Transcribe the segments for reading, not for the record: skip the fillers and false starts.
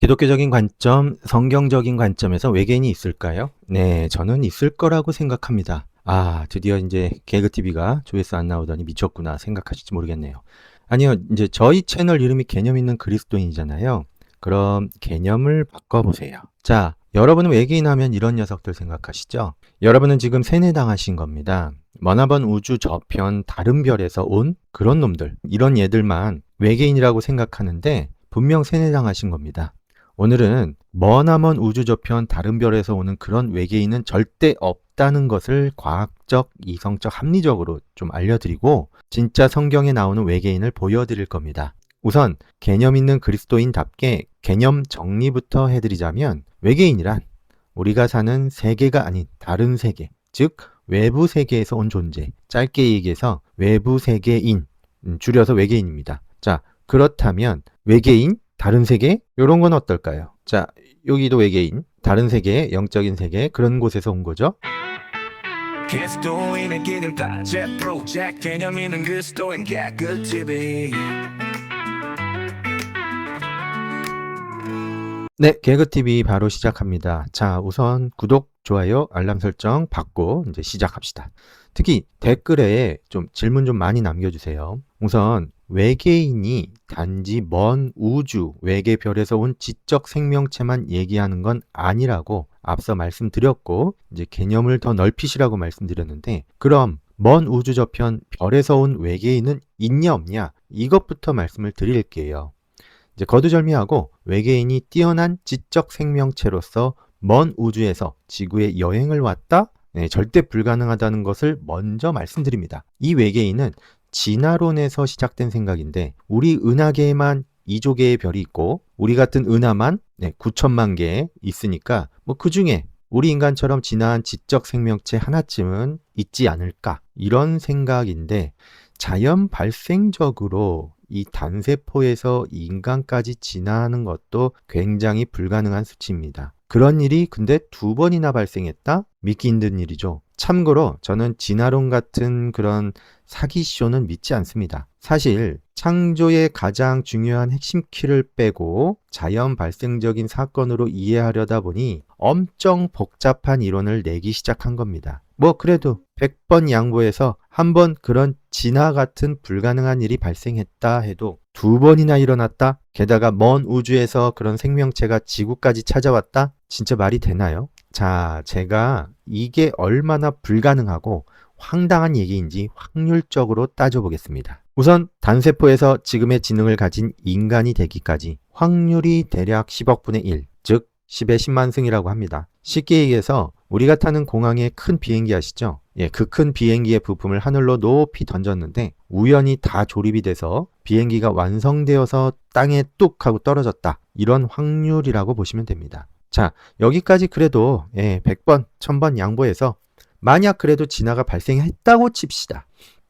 기독교적인 관점, 성경적인 관점에서 외계인이 있을까요? 네, 저는 있을 거라고 생각합니다. 드디어 이제 개그TV가 조회수 안 나오더니 미쳤구나 생각하실지 모르겠네요. 아니요, 이제 저희 채널 이름이 개념 있는 그리스도인이잖아요. 그럼 개념을 바꿔보세요. 자, 여러분은 외계인 하면 이런 녀석들 생각하시죠? 여러분은 지금 세뇌당하신 겁니다. 머나먼 우주 저편 다른 별에서 온 그런 놈들, 이런 얘들만 외계인이라고 생각하는데 분명 세뇌당하신 겁니다. 오늘은 머나먼 우주 저편 다른 별에서 오는 그런 외계인은 절대 없다는 것을 과학적, 이성적, 합리적으로 좀 알려드리고 진짜 성경에 나오는 외계인을 보여드릴 겁니다. 우선 개념 있는 그리스도인답게 개념 정리부터 해드리자면 외계인이란 우리가 사는 세계가 아닌 다른 세계, 즉 외부 세계에서 온 존재, 짧게 얘기해서 외부 세계인, 줄여서 외계인입니다. 자, 그렇다면 외계인, 다른 세계? 요런 건 어떨까요? 자, 여기도 외계인, 다른 세계, 영적인 세계, 그런 곳에서 온 거죠. 그리스도인의 길을 따제 프로젝트 개념 있는 그리스도인 개그TV. 네, 개그TV 바로 시작합니다. 자, 우선 구독, 좋아요, 알람 설정 받고 이제 시작합시다. 특히 댓글에 좀 질문 좀 많이 남겨주세요. 우선 외계인이 단지 먼 우주, 외계 별에서 온 지적 생명체만 얘기하는 건 아니라고 앞서 말씀드렸고 이제 개념을 더 넓히시라고 말씀드렸는데 그럼 먼 우주 저편 별에서 온 외계인은 있냐 없냐 이것부터 말씀을 드릴게요. 이제 거두절미하고 외계인이 뛰어난 지적 생명체로서 먼 우주에서 지구에 여행을 왔다? 네, 절대 불가능하다는 것을 먼저 말씀드립니다. 이 외계인은 진화론에서 시작된 생각인데 우리 은하계에만 2조 개의 별이 있고 우리 같은 은하만 9천만 개 있으니까 뭐 그 중에 우리 인간처럼 진화한 지적 생명체 하나쯤은 있지 않을까 이런 생각인데 자연 발생적으로 이 단세포에서 인간까지 진화하는 것도 굉장히 불가능한 수치입니다. 그런 일이 근데 2번이나 발생했다? 믿기 힘든 일이죠. 참고로 저는 진화론 같은 그런 사기쇼는 믿지 않습니다. 사실 창조의 가장 중요한 핵심 키를 빼고 자연 발생적인 사건으로 이해하려다 보니 엄청 복잡한 이론을 내기 시작한 겁니다. 뭐 그래도 100번 양보해서 한 번 그런 진화 같은 불가능한 일이 발생했다 해도 2번이나 일어났다? 게다가 먼 우주에서 그런 생명체가 지구까지 찾아왔다? 진짜 말이 되나요? 자, 제가 이게 얼마나 불가능하고 황당한 얘기인지 확률적으로 따져보겠습니다. 우선 단세포에서 지금의 지능을 가진 인간이 되기까지 확률이 대략 10억 분의 1, 즉 10의 10만 승이라고 합니다. 쉽게 얘기해서 우리가 타는 공항의 큰 비행기 아시죠? 예, 그 큰 비행기의 부품을 하늘로 높이 던졌는데 우연히 다 조립이 돼서 비행기가 완성되어서 땅에 뚝 하고 떨어졌다. 이런 확률이라고 보시면 됩니다. 자, 여기까지 그래도 100번, 1000번 양보해서 만약 그래도 진화가 발생했다고 칩시다.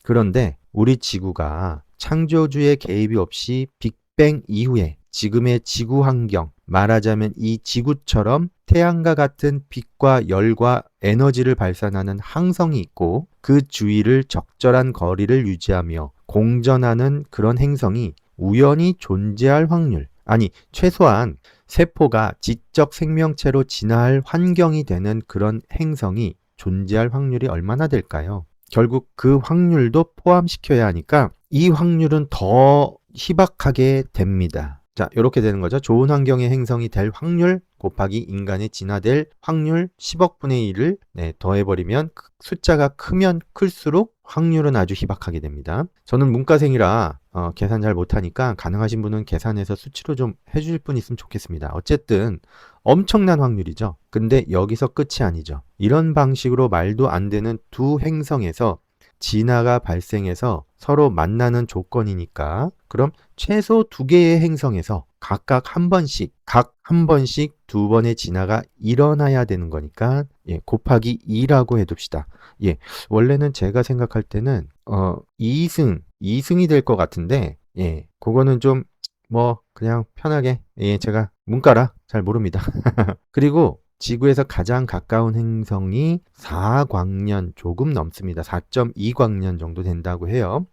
그런데 우리 지구가 창조주의 개입이 없이 빅뱅 이후에 지금의 지구 환경, 말하자면 이 지구처럼 태양과 같은 빛과 열과 에너지를 발산하는 항성이 있고 그 주위를 적절한 거리를 유지하며 공전하는 그런 행성이 우연히 존재할 확률, 아니 최소한 세포가 지적 생명체로 진화할 환경이 되는 그런 행성이 존재할 확률이 얼마나 될까요? 결국 그 확률도 포함시켜야 하니까 이 확률은 더 희박하게 됩니다. 자, 이렇게 되는 거죠. 좋은 환경의 행성이 될 확률 곱하기 인간의 진화될 확률 10억 분의 1을 더해버리면 숫자가 크면 클수록 확률은 아주 희박하게 됩니다. 저는 문과생이라 계산 잘 못하니까 가능하신 분은 계산해서 수치로 좀 해주실 분 있으면 좋겠습니다. 어쨌든 엄청난 확률이죠. 근데 여기서 끝이 아니죠. 이런 방식으로 말도 안 되는 두 행성에서 진화가 발생해서 서로 만나는 조건이니까 그럼 최소 2개의 행성에서 각각 한 번씩, 각 한 번씩 2번의 진화가 일어나야 되는 거니까 곱하기 2라고 해둡시다. 원래는 제가 생각할 때는 2승이 될 것 같은데 그거는 좀 뭐 그냥 편하게 제가 문과라 잘 모릅니다. 그리고 지구에서 가장 가까운 행성이 4광년 조금 넘습니다. 4.2광년 정도 된다고 해요.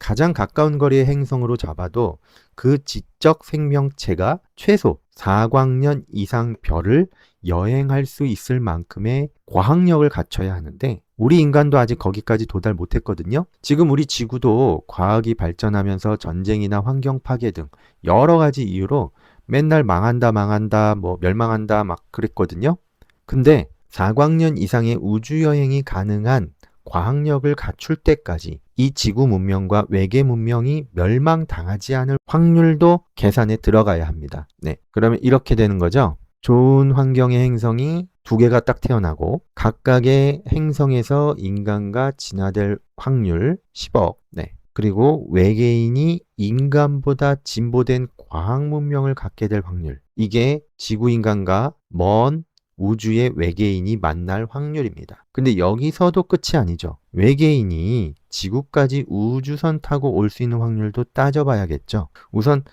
가장 가까운 거리의 행성으로 잡아도 그 지적 생명체가 최소 4광년 이상 별을 여행할 수 있을 만큼의 과학력을 갖춰야 하는데 우리 인간도 아직 거기까지 도달 못했거든요. 지금 우리 지구도 과학이 발전하면서 전쟁이나 환경 파괴 등 여러 가지 이유로 맨날 망한다, 뭐 멸망한다 막 그랬거든요. 근데 4광년 이상의 우주여행이 가능한 과학력을 갖출 때까지 이 지구 문명과 외계 문명이 멸망당하지 않을 확률도 계산에 들어가야 합니다. 네, 그러면 이렇게 되는 거죠. 좋은 환경의 행성이 두 개가 딱 태어나고 각각의 행성에서 인간과 진화될 확률 10억. 네. 그리고 외계인이 인간보다 진보된 과학 문명을 갖게 될 확률. 이게 지구 인간과 먼 우주의 외계인이 만날 확률입니다. 근데 여기서도 끝이 아니죠. 외계인이 지구까지 우주선 타고 올 수 있는 확률도 따져봐야겠죠. 우선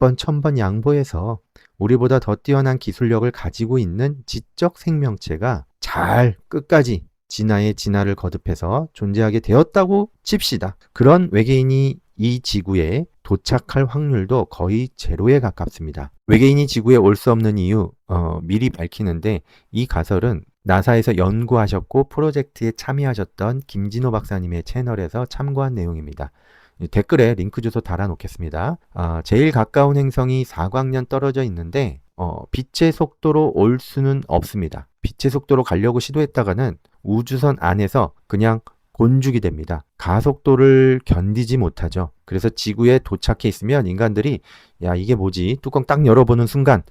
100번, 1000번 양보해서 우리보다 더 뛰어난 기술력을 가지고 있는 지적 생명체가 잘 끝까지 진화를 거듭해서 존재하게 되었다고 칩시다. 그런 외계인이 이 지구에 도착할 확률도 거의 제로에 가깝습니다. 외계인이 지구에 올 수 없는 이유 미리 밝히는데 이 가설은 나사에서 연구하셨고 프로젝트에 참여하셨던 김진호 박사님의 채널에서 참고한 내용입니다. 댓글에 링크 주소 달아놓겠습니다. 제일 가까운 행성이 4광년 떨어져 있는데 빛의 속도로 올 수는 없습니다. 빛의 속도로 가려고 시도했다가는 우주선 안에서 그냥 곤죽이 됩니다. 가속도를 견디지 못하죠. 그래서 지구에 도착해 있으면 인간들이 야 이게 뭐지? 뚜껑 딱 열어보는 순간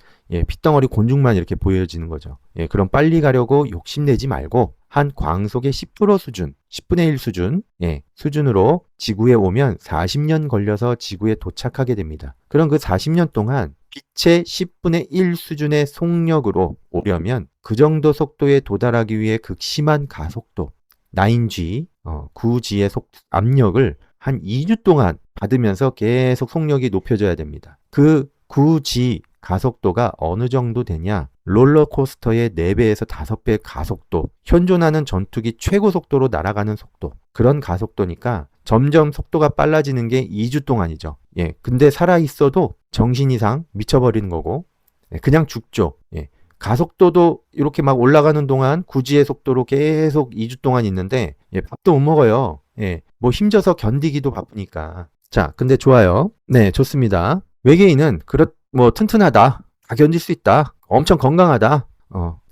핏덩어리 곤죽만 이렇게 보여지는 거죠. 그럼 빨리 가려고 욕심내지 말고 한 광속의 10% 수준, 10분의 1 수준, 수준으로 지구에 오면 40년 걸려서 지구에 도착하게 됩니다. 그럼 그 40년 동안 빛의 10분의 1 수준의 속력으로 오려면 그 정도 속도에 도달하기 위해 극심한 가속도, 9G, 9G의 압력을 한 2주 동안 받으면서 계속 속력이 높여져야 됩니다. 그 9G 가속도가 어느 정도 되냐? 롤러코스터의 4배에서 5배 가속도, 현존하는 전투기 최고 속도로 날아가는 속도, 그런 가속도니까 점점 속도가 빨라지는 게 2주 동안이죠. 근데 살아있어도 정신 이상 미쳐버리는 거고, 그냥 죽죠. 가속도도 이렇게 막 올라가는 동안 9G의 속도로 계속 2주 동안 있는데, 밥도 못 먹어요. 뭐 힘줘서 견디기도 바쁘니까. 자, 근데 좋아요. 네, 좋습니다. 외계인은 튼튼하다. 다 견딜 수 있다. 엄청 건강하다.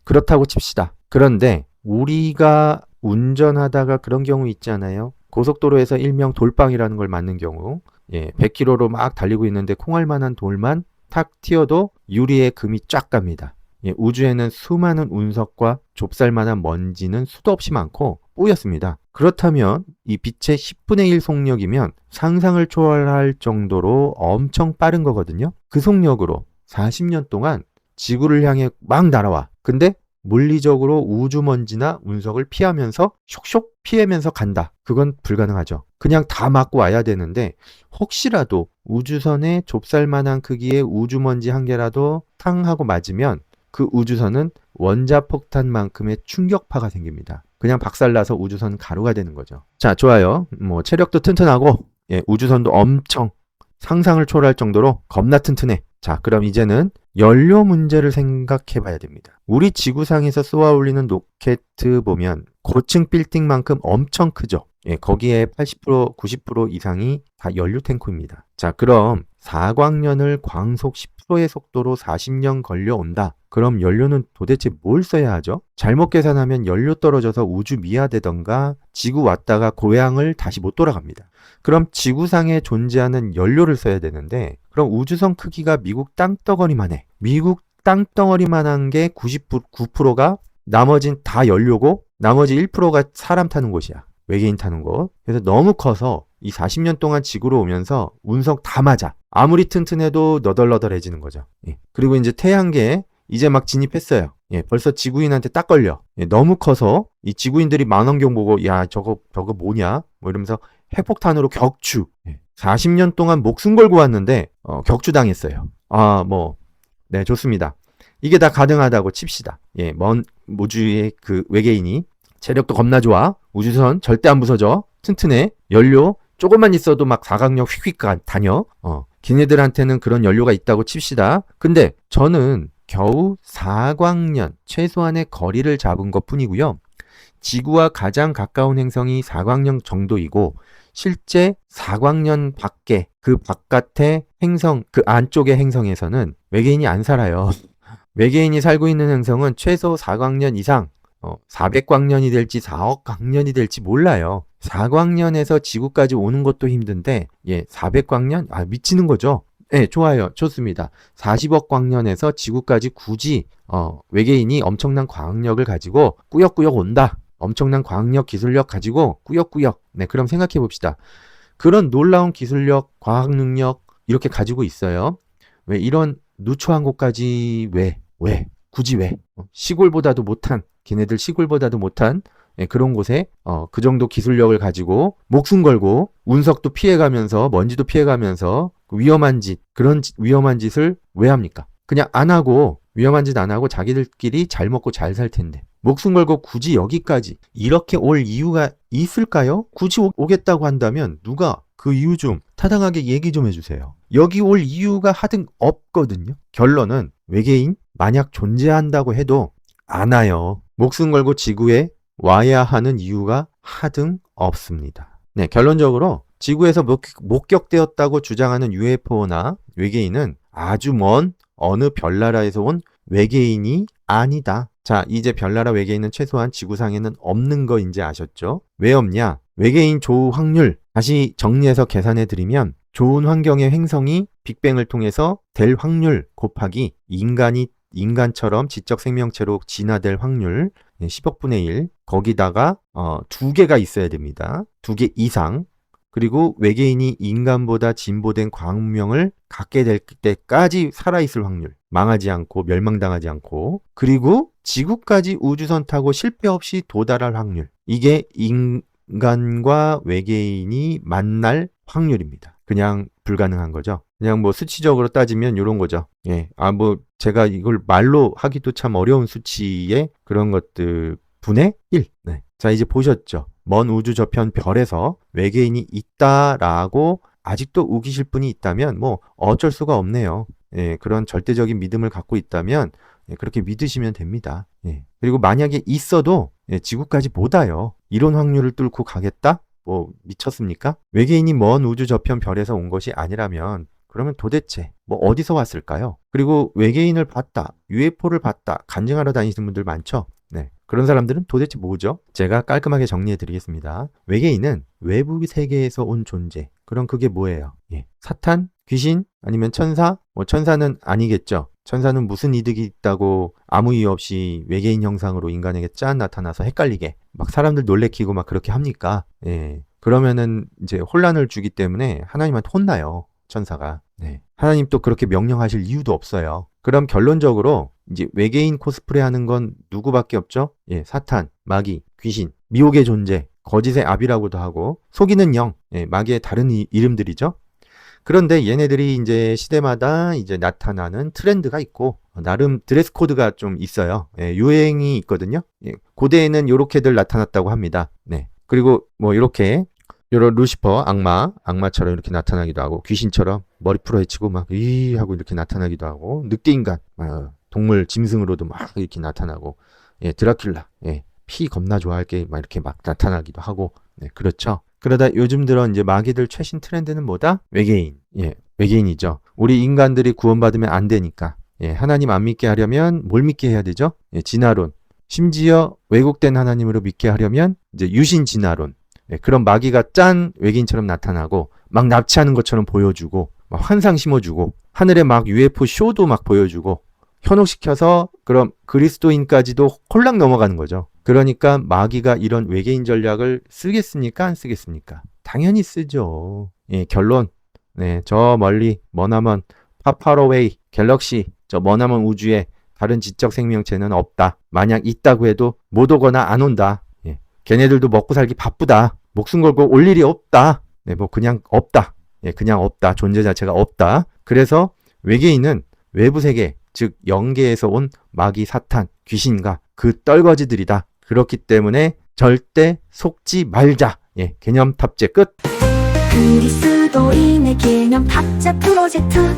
그렇다고 칩시다. 그런데 우리가 운전하다가 그런 경우 있잖아요. 고속도로에서 일명 돌빵이라는 걸 맞는 경우 100km로 막 달리고 있는데 콩알만한 돌만 탁 튀어도 유리에 금이 쫙 갑니다. 우주에는 수많은 운석과 좁쌀만한 먼지는 수도 없이 많고 뿌였습니다. 그렇다면 이 빛의 10분의 1 속력이면 상상을 초월할 정도로 엄청 빠른 거거든요. 그 속력으로 40년 동안 지구를 향해 막 날아와. 근데 물리적으로 우주먼지나 운석을 피하면서 쇽쇽 피하면서 간다. 그건 불가능하죠. 그냥 다 맞고 와야 되는데 혹시라도 우주선에 좁쌀만한 크기의 우주먼지 한 개라도 탕 하고 맞으면 그 우주선은 원자폭탄만큼의 충격파가 생깁니다. 그냥 박살나서 우주선 가루가 되는 거죠. 자, 좋아요. 체력도 튼튼하고 우주선도 엄청 상상을 초월할 정도로 겁나 튼튼해. 자, 그럼 이제는 연료 문제를 생각해 봐야 됩니다. 우리 지구상에서 쏘아 올리는 로켓 보면 고층 빌딩만큼 엄청 크죠. 거기에 80%, 90% 이상이 다 연료 탱크입니다. 자, 그럼 4광년을 광속 10%의 속도로 40년 걸려온다. 그럼 연료는 도대체 뭘 써야 하죠? 잘못 계산하면 연료 떨어져서 우주 미화되던가 지구 왔다가 고향을 다시 못 돌아갑니다. 그럼 지구상에 존재하는 연료를 써야 되는데 그럼 우주선 크기가 미국 땅덩어리만 해. 미국 땅덩어리만 한 게 99%가 나머진 다 연료고 나머지 1%가 사람 타는 곳이야. 외계인 타는 곳. 그래서 너무 커서 이 40년 동안 지구로 오면서 운석 다 맞아. 아무리 튼튼해도 너덜너덜해지는 거죠. 그리고 이제 태양계에 이제 막 진입했어요. 벌써 지구인한테 딱 걸려. 너무 커서 이 지구인들이 망원경 보고 야 저거 뭐냐? 뭐 이러면서 핵폭탄으로 격추. 40년 동안 목숨 걸고 왔는데 격추당했어요. 네, 좋습니다. 이게 다 가능하다고 칩시다. 먼 우주의 그 외계인이 체력도 겁나 좋아. 우주선 절대 안 부서져. 튼튼해. 연료 조금만 있어도 막 사각역 휙휙 다녀. 걔네들한테는 그런 연료가 있다고 칩시다. 근데 저는 겨우 4광년 최소한의 거리를 잡은 것 뿐이고요. 지구와 가장 가까운 행성이 4광년 정도이고 실제 4광년 밖에 그 바깥의 행성, 그 안쪽의 행성에서는 외계인이 안 살아요. 외계인이 살고 있는 행성은 최소 4광년 이상, 400광년이 될지 4억 광년이 될지 몰라요. 4광년에서 지구까지 오는 것도 힘든데 400광년? 미치는 거죠. 네, 좋아요. 좋습니다. 40억 광년에서 지구까지 굳이 외계인이 엄청난 과학력을 가지고 꾸역꾸역 온다. 엄청난 과학력, 기술력 가지고 꾸역꾸역. 네, 그럼 생각해 봅시다. 그런 놀라운 기술력, 과학 능력 이렇게 가지고 있어요. 왜 이런 누추한 곳까지 굳이 왜? 시골보다도 못한, 걔네들 시골보다도 못한 그런 곳에 그 정도 기술력을 가지고 목숨 걸고 운석도 피해가면서 먼지도 피해가면서 위험한 짓, 그런 위험한 짓을 왜 합니까? 그냥 안 하고 위험한 짓 안 하고 자기들끼리 잘 먹고 잘 살 텐데 목숨 걸고 굳이 여기까지 이렇게 올 이유가 있을까요? 굳이 오겠다고 한다면 누가 그 이유 좀 타당하게 얘기 좀 해주세요. 여기 올 이유가 하등 없거든요. 결론은 외계인 만약 존재한다고 해도 안 와요. 목숨 걸고 지구에 와야 하는 이유가 하등 없습니다. 네, 결론적으로 지구에서 목격되었다고 주장하는 UFO나 외계인은 아주 먼 어느 별나라에서 온 외계인이 아니다. 자, 이제 별나라 외계인은 최소한 지구상에는 없는 거 이제 아셨죠? 왜 없냐? 외계인 조우 확률 다시 정리해서 계산해 드리면 좋은 환경의 행성이 빅뱅을 통해서 될 확률 곱하기 인간처럼 지적 생명체로 진화될 확률 10억 분의 1 거기다가 2개가 있어야 됩니다. 2개 이상. 그리고 외계인이 인간보다 진보된 광명을 갖게 될 때까지 살아있을 확률. 망하지 않고 멸망당하지 않고. 그리고 지구까지 우주선 타고 실패 없이 도달할 확률. 이게 인간과 외계인이 만날 확률입니다. 그냥 불가능한 거죠. 그냥 뭐 수치적으로 따지면 이런 거죠. 제가 이걸 말로 하기도 참 어려운 수치의 그런 것들 분의 1. 네. 자, 이제 보셨죠? 먼 우주 저편 별에서 외계인이 있다라고 아직도 우기실 분이 있다면 뭐 어쩔 수가 없네요. 그런 절대적인 믿음을 갖고 있다면 그렇게 믿으시면 됩니다. 그리고 만약에 있어도 지구까지 못 와요. 이런 확률을 뚫고 가겠다? 뭐 미쳤습니까? 외계인이 먼 우주 저편 별에서 온 것이 아니라면 그러면 도대체 뭐 어디서 왔을까요? 그리고 외계인을 봤다, UFO를 봤다 간증하러 다니시는 분들 많죠? 네. 그런 사람들은 도대체 뭐죠? 제가 깔끔하게 정리해 드리겠습니다. 외계인은 외부 세계에서 온 존재. 그럼 그게 뭐예요? 사탄? 귀신? 아니면 천사? 뭐 천사는 아니겠죠. 천사는 무슨 이득이 있다고 아무 이유 없이 외계인 형상으로 인간에게 짠 나타나서 헷갈리게 막 사람들 놀래키고 막 그렇게 합니까? 그러면은 이제 혼란을 주기 때문에 하나님한테 혼나요. 천사가. 하나님 또 그렇게 명령하실 이유도 없어요. 그럼 결론적으로 이제 외계인 코스프레 하는 건 누구밖에 없죠? 사탄, 마귀, 귀신, 미혹의 존재, 거짓의 압이라고도 하고 속이는 영, 마귀의 다른 이름들이죠. 그런데 얘네들이 이제 시대마다 이제 나타나는 트렌드가 있고 나름 드레스 코드가 좀 있어요. 유행이 있거든요. 고대에는 요렇게들 나타났다고 합니다. 그리고 뭐 이렇게 요런 루시퍼 악마처럼 이렇게 나타나기도 하고 귀신처럼 머리 풀어헤치고 막 이 하고 이렇게 나타나기도 하고 늑대 인간 동물 짐승으로도 막 이렇게 나타나고 드라큘라 피 겁나 좋아할 게 막 이렇게 막 나타나기도 하고 그렇죠. 그러다 요즘 들어 이제 마귀들 최신 트렌드는 뭐다? 외계인. 외계인이죠. 우리 인간들이 구원받으면 안 되니까. 하나님 안 믿게 하려면 뭘 믿게 해야 되죠? 진화론. 심지어 왜곡된 하나님으로 믿게 하려면 이제 유신 진화론. 그런 마귀가 짠 외계인처럼 나타나고 막 납치하는 것처럼 보여주고 막 환상 심어주고 하늘에 막 UFO 쇼도 막 보여주고 현혹시켜서 그럼 그리스도인까지도 홀랑 넘어가는 거죠. 그러니까 마귀가 이런 외계인 전략을 쓰겠습니까? 안 쓰겠습니까? 당연히 쓰죠. 결론. 저 멀리 머나먼 파파로웨이 갤럭시 저 머나먼 우주에 다른 지적 생명체는 없다. 만약 있다고 해도 못 오거나 안 온다. 걔네들도 먹고 살기 바쁘다. 목숨 걸고 올 일이 없다. 뭐 그냥 없다. 그냥 없다. 존재 자체가 없다. 그래서 외계인은 외부 세계, 즉 영계에서 온 마귀 사탄, 귀신과 그 떨거지들이다. 그렇기 때문에 절대 속지 말자. 개념 탑재 끝. 그리스도인의 개념 탁자 프로젝트,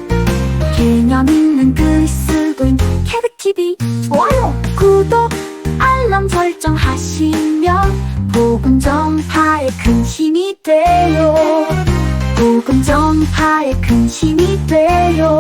개념 있는 그리스도인 케르TV. 좋아요, 구독, 알람 설정하시면 복음 전파에 큰 힘이 돼요. 복음 전파에 큰 힘이 돼요.